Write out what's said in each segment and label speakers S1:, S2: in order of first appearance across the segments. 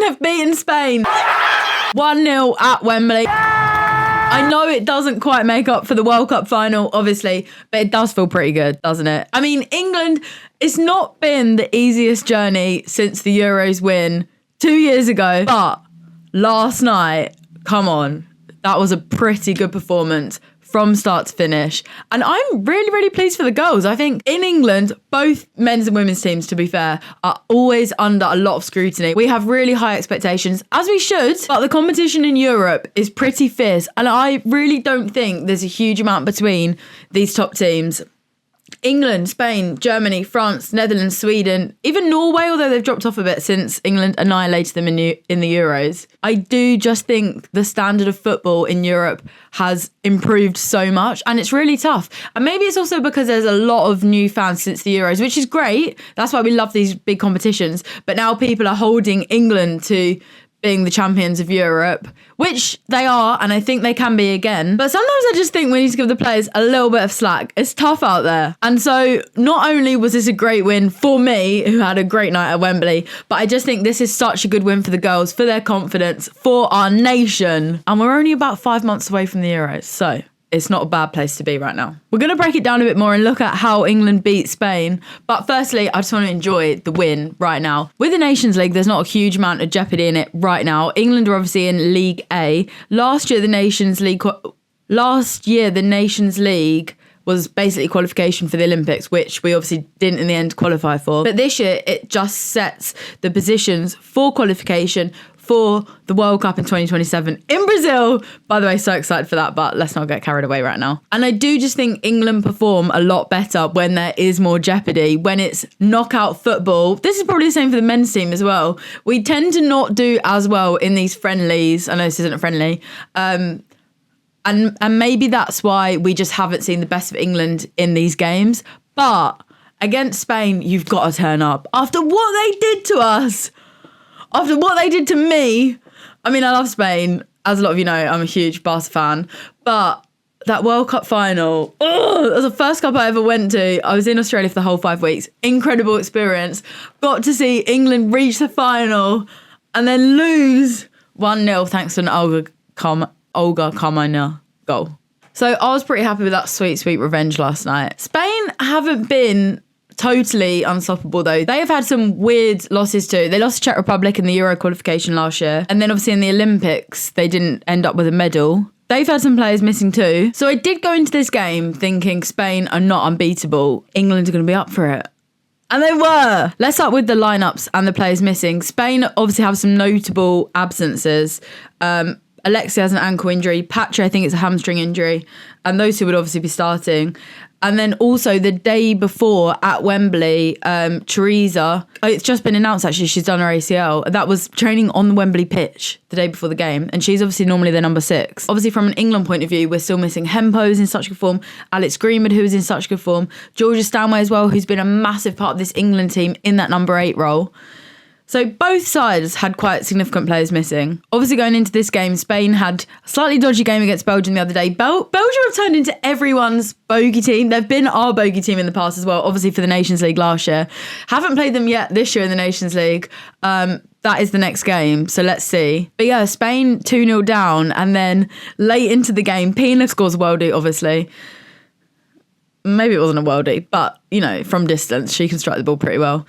S1: England have beaten Spain 1-0 at Wembley. I know it doesn't quite make up for the World Cup final, obviously, but it does feel pretty good, doesn't it? I mean, England, it's not been the easiest journey since the Euros win 2 years ago, but last night, come on, that was a pretty good performance from start to finish. And I'm really, really pleased for the girls. I think in England, both men's and women's teams, to be fair, are always under a lot of scrutiny. We have really high expectations, as we should, but the competition in Europe is pretty fierce. And I really don't think there's a huge amount between these top teams. England, Spain, Germany, France, Netherlands, Sweden, even Norway, although they've dropped off a bit since England annihilated them in the Euros. I do just think the standard of football in Europe has improved so much, and it's really tough. And maybe it's also because there's a lot of new fans since the Euros, which is great. That's why we love these big competitions. But now people are holding England to being the champions of Europe, which they are, and I think they can be again. But sometimes I just think we need to give the players a little bit of slack. It's tough out there. And so not only was this a great win for me, who had a great night at Wembley, but I just think this is such a good win for the girls, for their confidence, for our nation. And we're only about 5 months away from the Euros, so it's not a bad place to be right now. We're going to break it down a bit more and look at how England beat Spain. But firstly, I just want to enjoy the win right now. With the Nations League, there's not a huge amount of jeopardy in it right now. England are obviously in League A. Last year, the Nations League was basically qualification for the Olympics, which we obviously didn't in the end qualify for. But this year, it just sets the positions for qualification for the World Cup in 2027 in Brazil. By the way, so excited for that, but let's not get carried away right now. And I do just think England perform a lot better when there is more jeopardy, when it's knockout football. This is probably the same for the men's team as well. We tend to not do as well in these friendlies. I know this isn't a friendly. And maybe that's why we just haven't seen the best of England in these games. But against Spain, you've got to turn up. After what they did to us, after what they did to me. I mean, I love Spain. As a lot of you know, I'm a huge Barca fan. But that World Cup final, that was the first cup I ever went to. I was in Australia for the whole 5 weeks. Incredible experience. Got to see England reach the final and then lose 1-0 thanks to an Olga Carmona goal. So I was pretty happy with that sweet, sweet revenge last night. Spain haven't been totally unstoppable though. They have had some weird losses too. They lost to Czech Republic in the Euro qualification last year. And then obviously in the Olympics, they didn't end up with a medal. They've had some players missing too. So I did go into this game thinking Spain are not unbeatable. England are going to be up for it. And they were. Let's start with the lineups and the players missing. Spain obviously have some notable absences. Alexia has an ankle injury. Patri, I think it's a hamstring injury. And those two would obviously be starting. And then also the day before at Wembley, Teresa, it's just been announced actually, she's done her ACL. That was training on the Wembley pitch the day before the game. And she's obviously normally the number 6. Obviously from an England point of view, we're still missing Hempo, who's in such good form. Alex Greenwood, who's in such good form. Georgia Stanway as well, who's been a massive part of this England team in that number 8 role. So both sides had quite significant players missing. Obviously going into this game, Spain had a slightly dodgy game against Belgium the other day. Belgium have turned into everyone's bogey team. They've been our bogey team in the past as well, obviously for the Nations League last year. Haven't played them yet this year in the Nations League. That is the next game, so let's see. But yeah, Spain 2-0 down, and then late into the game, Pina scores a worldie, obviously. Maybe it wasn't a worldie, but, you know, from distance, she can strike the ball pretty well.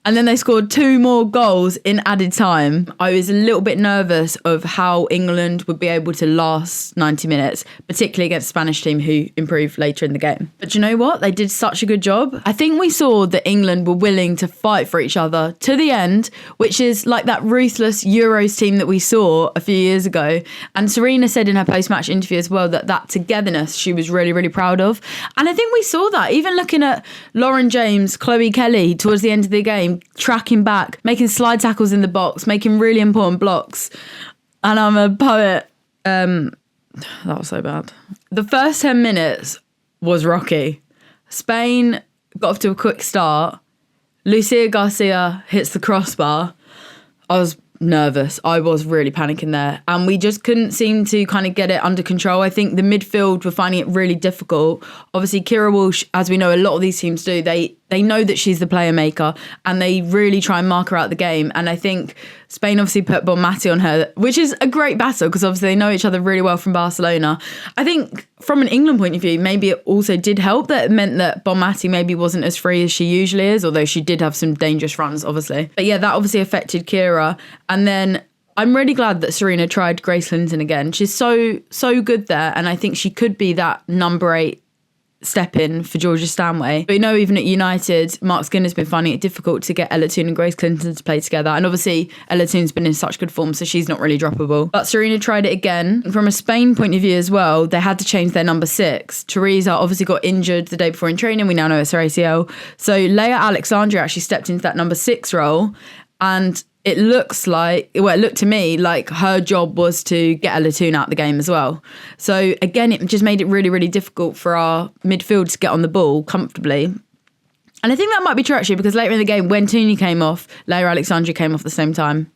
S1: And then they scored 2 more goals in added time. I was a little bit nervous of how England would be able to last 90 minutes, particularly against the Spanish team who improved later in the game. But you know what? They did such a good job. I think we saw that England were willing to fight for each other to the end, which is like that ruthless Euros team that we saw a few years ago. And Serena said in her post-match interview as well that togetherness she was really, really proud of. And I think we saw that, even looking at Lauren James, Chloe Kelly towards the end of the game, tracking back, making slide tackles in the box, making really important blocks. And I'm a poet. That was so bad. The first 10 minutes was rocky. Spain got off to a quick start. Lucia Garcia hits the crossbar. I was nervous. I was really panicking there. And we just couldn't seem to kind of get it under control. I think the midfield were finding it really difficult. Obviously, Kira Walsh, as we know, a lot of these teams do, they They know that she's the player maker and they really try and mark her out the game. And I think Spain obviously put Bonmati on her, which is a great battle because obviously they know each other really well from Barcelona. I think from an England point of view, maybe it also did help that it meant that Bonmati maybe wasn't as free as she usually is, although she did have some dangerous runs, obviously. But yeah, that obviously affected Kira. And then I'm really glad that Serena tried Grace Clinton again. She's so good there. And I think she could be that number 8 step in for Georgia Stanway. But you know, even at United, Mark Skinner's been finding it difficult to get Ella Toone and Grace Clinton to play together. And obviously, Ella Toone's been in such good form, so she's not really droppable. But Serena tried it again. From a Spain point of view as well, they had to change their number 6. Teresa obviously got injured the day before in training. We now know it's her ACL. So Leia Alexandria actually stepped into that number 6 role. And it looked to me like her job was to get Ella Toone out the game as well. So again, it just made it really, really difficult for our midfield to get on the ball comfortably. And I think that might be true actually, because later in the game, when Tooney came off, Leia Alexandria came off at the same time.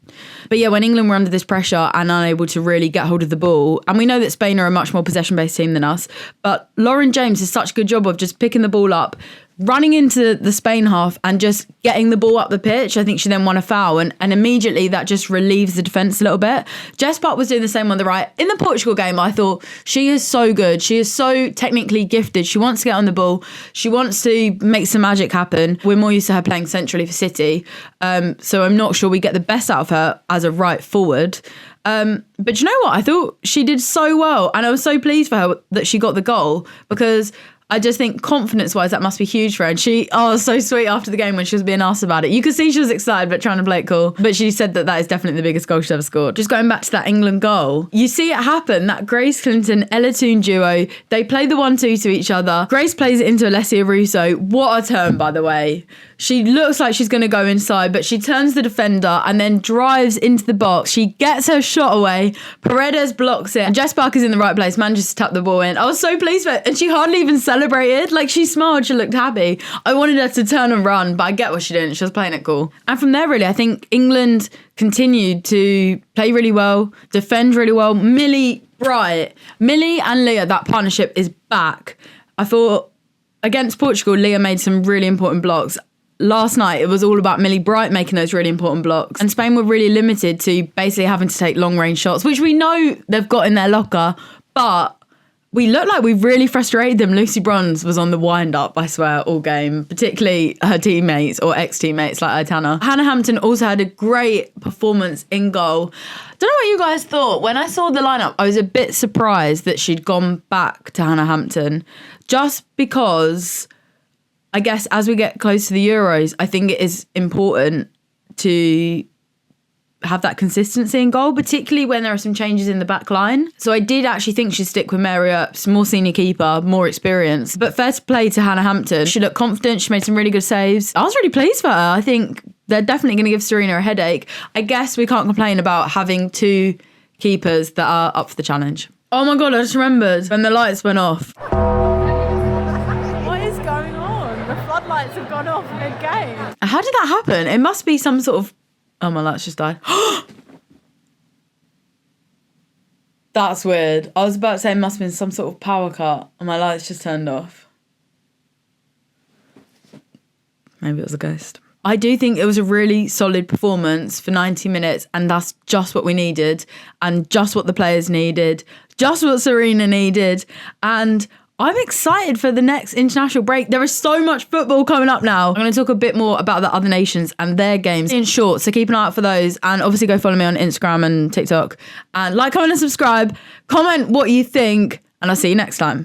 S1: But yeah, when England were under this pressure and unable to really get hold of the ball, and we know that Spain are a much more possession-based team than us, but Lauren James does such a good job of just picking the ball up, running into the Spain half and just getting the ball up the pitch. I think she then won a foul and immediately that just relieves the defence a little bit. Jess Park was doing the same on the right. In the Portugal game, I thought she is so good. She is so technically gifted. She wants to get on the ball. She wants to make some magic happen. We're more used to her playing centrally for City. So I'm not sure we get the best out of her as a right forward. But you know what? I thought she did so well. And I was so pleased for her that she got the goal because I just think confidence-wise, that must be huge for her. And she, was so sweet after the game when she was being asked about it. You could see she was excited, but trying to play it cool. But she said that is definitely the biggest goal she's ever scored. Just going back to that England goal, you see it happen, that Grace Clinton, Ella Toone duo, they play the 1-2 to each other. Grace plays it into Alessia Russo. What a turn, by the way. She looks like she's going to go inside, but she turns the defender and then drives into the box. She gets her shot away. Paredes blocks it. And Jess Parker's in the right place, manages to tap the ball in. I was so pleased with it. And she hardly even celebrated. Like, she smiled. She looked happy. I wanted her to turn and run, but I get what she didn't. She was playing it cool. And from there, really, I think England continued to play really well, defend really well. Millie and Leah, that partnership is back. I thought against Portugal, Leah made some really important blocks. Last night, it was all about Millie Bright making those really important blocks. And Spain were really limited to basically having to take long-range shots, which we know they've got in their locker, but we looked like we really frustrated them. Lucy Bronze was on the wind-up, I swear, all game, particularly her teammates or ex-teammates like Aitana. Hannah Hampton also had a great performance in goal. Don't know what you guys thought. When I saw the lineup, I was a bit surprised that she'd gone back to Hannah Hampton, just because I guess as we get close to the Euros, I think it is important to have that consistency in goal, particularly when there are some changes in the back line. So I did actually think she'd stick with Mary Earps, more senior keeper, more experience. But fair to play to Hannah Hampton. She looked confident. She made some really good saves. I was really pleased for her. I think they're definitely going to give Serena a headache. I guess we can't complain about having 2 keepers that are up for the challenge. Oh my God, I just remembered when the lights went off.
S2: Lights have gone off mid-game.
S1: How did that happen? It must be some sort of... Oh, my lights just died. That's weird. I was about to say it must have been some sort of power cut and my lights just turned off. Maybe it was a ghost. I do think it was a really solid performance for 90 minutes and that's just what we needed and just what the players needed, just what Serena needed, and I'm excited for the next international break. There is so much football coming up now. I'm going to talk a bit more about the other nations and their games in short, so keep an eye out for those. And obviously go follow me on Instagram and TikTok. And like, comment and subscribe. Comment what you think. And I'll see you next time.